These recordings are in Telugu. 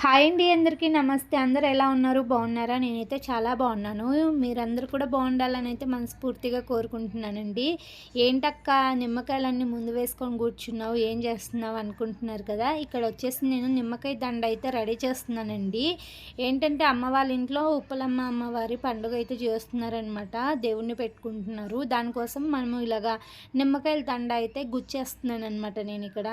హాయ్ అండి, అందరికీ నమస్తే. అందరూ ఎలా ఉన్నారు? బాగున్నారా? నేనైతే చాలా బాగున్నాను. మీరందరూ కూడా బాగుండాలని అయితే మనస్ఫూర్తిగా కోరుకుంటున్నానండి. ఏంటక్క నిమ్మకాయలన్నీ ముందు వేసుకొని కూర్చున్నావు, ఏం చేస్తున్నావు అనుకుంటున్నారు కదా. ఇక్కడ వచ్చేసి నేను నిమ్మకాయ దండ అయితే రెడీ చేస్తున్నానండి. ఏంటంటే అమ్మ వాళ్ళ ఇంట్లో ఉప్పలమ్మ అమ్మవారి పండుగ అయితే చేస్తున్నారనమాట. దేవుణ్ణి పెట్టుకుంటున్నారు. దానికోసం మనము ఇలాగా నిమ్మకాయల దండ అయితే గుచ్చేస్తున్నాను అనమాట. నేను ఇక్కడ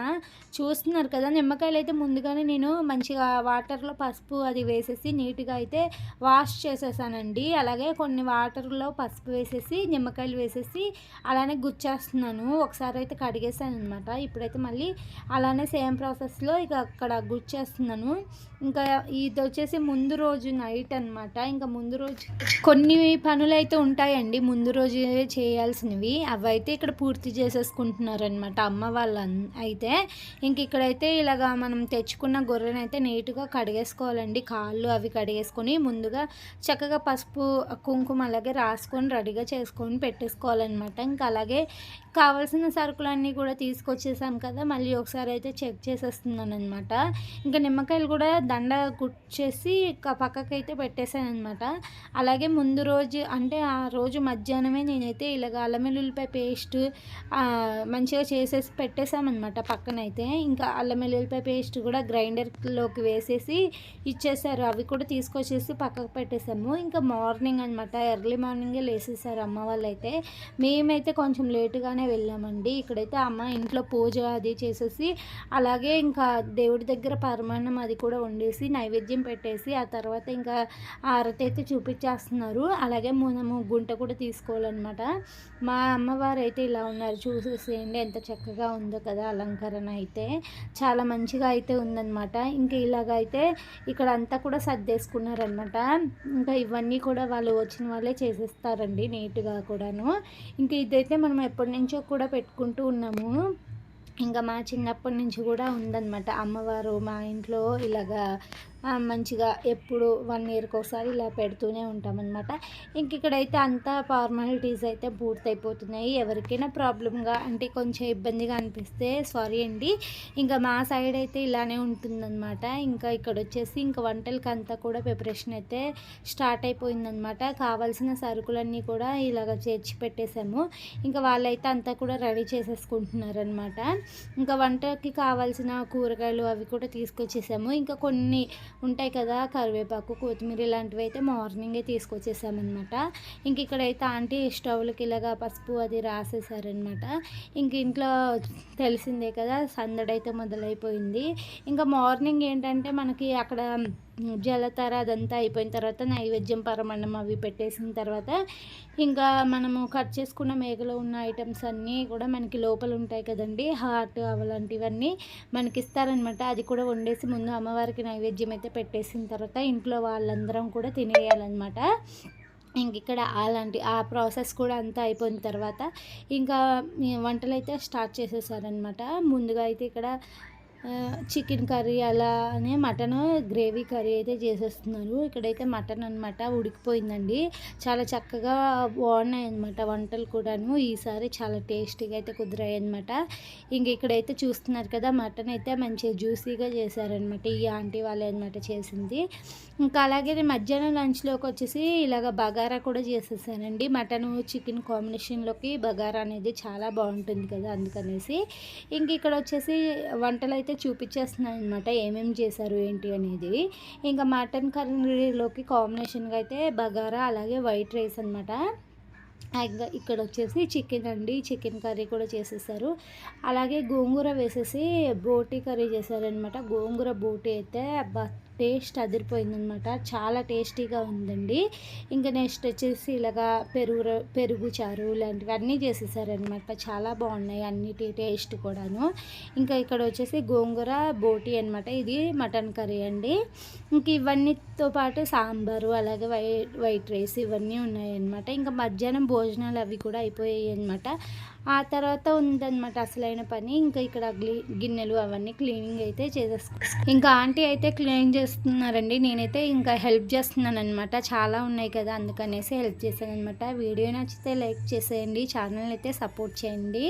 చూస్తున్నారు కదా, నిమ్మకాయలు అయితే ముందుగానే నేను మంచిగా వాటర్లో పసుపు అది వేసేసి నీట్గా అయితే వాష్ చేసేసానండి. అలాగే కొన్ని వాటర్లో పసుపు వేసేసి నిమ్మకాయలు వేసేసి అలానే గుచ్చేస్తున్నాను. ఒకసారి అయితే కడిగేసాను అనమాట. ఇప్పుడైతే మళ్ళీ అలానే సేమ్ ప్రాసెస్లో ఇక అక్కడ గుచ్చేస్తున్నాను. ఇంకా ఇది వచ్చేసి ముందు రోజు నైట్ అనమాట. ఇంకా ముందు రోజు కొన్ని పనులు అయితే ఉంటాయండి ముందు రోజు చేయాల్సినవి, అవైతే ఇక్కడ పూర్తి చేసేసుకుంటున్నారనమాట అమ్మ వాళ్ళ అయితే. ఇంక ఇక్కడైతే ఇలాగా మనం తెచ్చుకున్న గొర్రెనైతే నీట్గా కడిగేసుకోవాలండి. కాళ్ళు అవి కడిగేసుకొని ముందుగా చక్కగా పసుపు కుంకుమ అలాగే రాసుకొని రెడీగా చేసుకొని పెట్టేసుకోవాలన్నమాట. ఇంకా అలాగే కావాల్సిన సరుకులన్నీ కూడా తీసుకొచ్చేసాం కదా, మళ్ళీ ఒకసారి అయితే చెక్ చేసేస్తున్నాను అనమాట. ఇంకా నిమ్మకాయలు కూడా దండ కుచ్చేసి పక్కకైతే పెట్టేశాను అనమాట. అలాగే ముందు రోజు అంటే ఆ రోజు మధ్యాహ్నమే నేనైతే ఇలాగ అల్లం వెల్లుల్లిపాయ పేస్ట్ మంచిగా చేసేసి పెట్టేశామన్నమాట పక్కనైతే. ఇంకా అల్లం వెల్లుల్లిపాయ పేస్ట్ కూడా గ్రైండర్లోకి వేసేసి ఇచ్చేసారు. అవి కూడా తీసుకొచ్చేసి పక్కకు పెట్టేసాము. ఇంకా మార్నింగ్ అనమాట, ఎర్లీ మార్నింగే లేసేసారు అమ్మ వాళ్ళు అయితే. మేమైతే కొంచెం లేటుగానే వెళ్ళామండి. ఇక్కడైతే అమ్మ ఇంట్లో పూజ అది చేసేసి అలాగే ఇంకా దేవుడి దగ్గర పరమాన్నం అది కూడా వండేసి నైవేద్యం పెట్టేసి ఆ తర్వాత ఇంకా ఆరతి అయితే చూపించేస్తున్నారు. అలాగే మనము గుంట కూడా తీసుకోవాలన్నమాట. మా అమ్మవారు అయితే ఇలా ఉన్నారు, చూసేసేయండి ఎంత చక్కగా ఉందో కదా. అలంకరణ అయితే చాలా మంచిగా అయితే ఉందన్నమాట. ఇంకా ఇలాగైతే ఇక్కడ అంతా కూడా సర్దేసుకున్నారనమాట. ఇంకా ఇవన్నీ కూడా వాళ్ళు వచ్చిన వాళ్ళే చేసేస్తారండి నీట్గా కూడాను. ఇంకా ఇదైతే మనం ఎప్పటి నుంచో కూడా పెట్టుకుంటూ ఉన్నాము. ఇంకా మా చిన్నప్పటి నుంచి కూడా ఉందన్నమాట. అమ్మవారు మా ఇంట్లో ఇలాగా మంచిగా ఎప్పుడు 1 ఇయర్కి ఒకసారి ఇలా పెడుతూనే ఉంటామన్నమాట. ఇంక ఇక్కడైతే అంతా ఫార్మాలిటీస్ అయితే పూర్తయిపోతున్నాయి. ఎవరికైనా ప్రాబ్లమ్గా అంటే కొంచెం ఇబ్బందిగా అనిపిస్తే సారీ అండి. ఇంకా మా సైడ్ అయితే ఇలానే ఉంటుందన్నమాట. ఇంకా ఇక్కడ వచ్చేసి ఇంకా వంటలకి అంతా కూడా ప్రిపరేషన్ అయితే స్టార్ట్ అయిపోయిందనమాట. కావాల్సిన సరుకులన్నీ కూడా ఇలాగ చేర్చి పెట్టేశాము. ఇంకా వాళ్ళైతే అంతా కూడా రెడీ చేసేసుకుంటున్నారనమాట. ఇంకా వంటకి కావాల్సిన కూరగాయలు అవి కూడా తీసుకొచ్చేసాము. ఇంకా కొన్ని ఉంటాయి కదా, కరివేపాకు కొత్తిమీర ఇలాంటివి అయితే మార్నింగే తీసుకొచ్చేసామన్నమాట. ఇంక ఇక్కడైతే ఆంటీ స్టవ్లకి ఇలాగా పసుపు అది రాసేసారనమాట. ఇంక ఇంట్లో తెలిసిందే కదా, సందడైతే మొదలైపోయింది. ఇంకా మార్నింగ్ ఏంటంటే మనకి అక్కడ జలతార అదంతా అయిపోయిన తర్వాత నైవేద్యం పరమన్నం అవి పెట్టేసిన తర్వాత ఇంకా మనము కట్ చేసుకున్న మేకలో ఉన్న ఐటమ్స్ అన్నీ కూడా మనకి లోపల ఉంటాయి కదండి, హార్ట్ అలాంటివన్నీ మనకి ఇస్తారనమాట. అది కూడా వండేసి ముందు అమ్మవారికి నైవేద్యం అయితే పెట్టేసిన తర్వాత ఇంట్లో వాళ్ళందరం కూడా తినేయాలన్నమాట. ఇంక ఇక్కడ ఆ ప్రాసెస్ కూడా అంతా అయిపోయిన తర్వాత ఇంకా వంటలు అయితే స్టార్ట్ చేసేసారనమాట. ముందుగా అయితే ఇక్కడ చికెన్ కర్రీ అలానే మటన్ గ్రేవీ కర్రీ అయితే చేసేస్తున్నారు. ఇక్కడైతే మటన్ అనమాట ఉడికిపోయిందండి. చాలా చక్కగా బాగున్నాయి అనమాట వంటలు కూడాను. ఈసారి చాలా టేస్టీగా అయితే కుదిరాయి అనమాట. ఇంక ఇక్కడైతే చూస్తున్నారు కదా, మటన్ అయితే మంచిగా జ్యూసీగా చేశారనమాట. ఈ ఆంటీ వాళ్ళే అనమాట చేసింది. ఇంకా అలాగే మధ్యాహ్నం లంచ్లోకి వచ్చేసి ఇలాగ బగారా కూడా చేసేసానండి. మటన్ చికెన్ కాంబినేషన్లోకి బగారా అనేది చాలా బాగుంటుంది కదా, అందుకనేసి. ఇంక ఇక్కడ వచ్చేసి వంటలు అయితే చూపించేస్తున్నాను అనమాట, ఏమేమి చేశారు ఏంటి అనేది. ఇంకా మటన్ కర్రీలోకి కాంబినేషన్గా అయితే బగారా అలాగే వైట్ రైస్ అనమాట. ఇంకా ఇక్కడ వచ్చేసి చికెన్ అండి, చికెన్ కర్రీ కూడా చేసేసారు. అలాగే గోంగూర వేసేసి బోటీ కర్రీ చేశారనమాట. గోంగూర బోటీ అయితే టేస్ట్ అదిరిపోయిందనమాట, చాలా టేస్టీగా ఉందండి. ఇంకా నెక్స్ట్ వచ్చేసి ఇలాగా పెరుగు చారు ఇలాంటివన్నీ చేసేసారనమాట. చాలా బాగున్నాయి అన్నిటి టేస్ట్ కూడాను. ఇంకా ఇక్కడ వచ్చేసి గోంగూర బోటీ అనమాట, ఇది మటన్ కర్రీ అండి. ఇంక ఇవన్నీతో పాటు సాంబారు అలాగే వైట్ రైస్ ఇవన్నీ ఉన్నాయన్నమాట. ఇంకా మధ్యాహ్నం భోజనాలు అవి కూడా అయిపోయాయి అనమాట. ఆ తర్వాత ఉందన్నమాట అసలైన పని. ఇంకా ఇక్కడ గిన్నెలు అవన్నీ క్లీనింగ్ అయితే ఇంకా ఆంటీ అయితే క్లీన్ చేస్తున్నారండి. నేనైతే ఇంకా హెల్ప్ చేస్తున్నాను అనమాట. చాలా ఉన్నాయి కదా, అందుకనేసి హెల్ప్ చేశాను అనమాట. వీడియో నచ్చితే లైక్ చేసేయండి, ఛానల్ అయితే సపోర్ట్ చేయండి.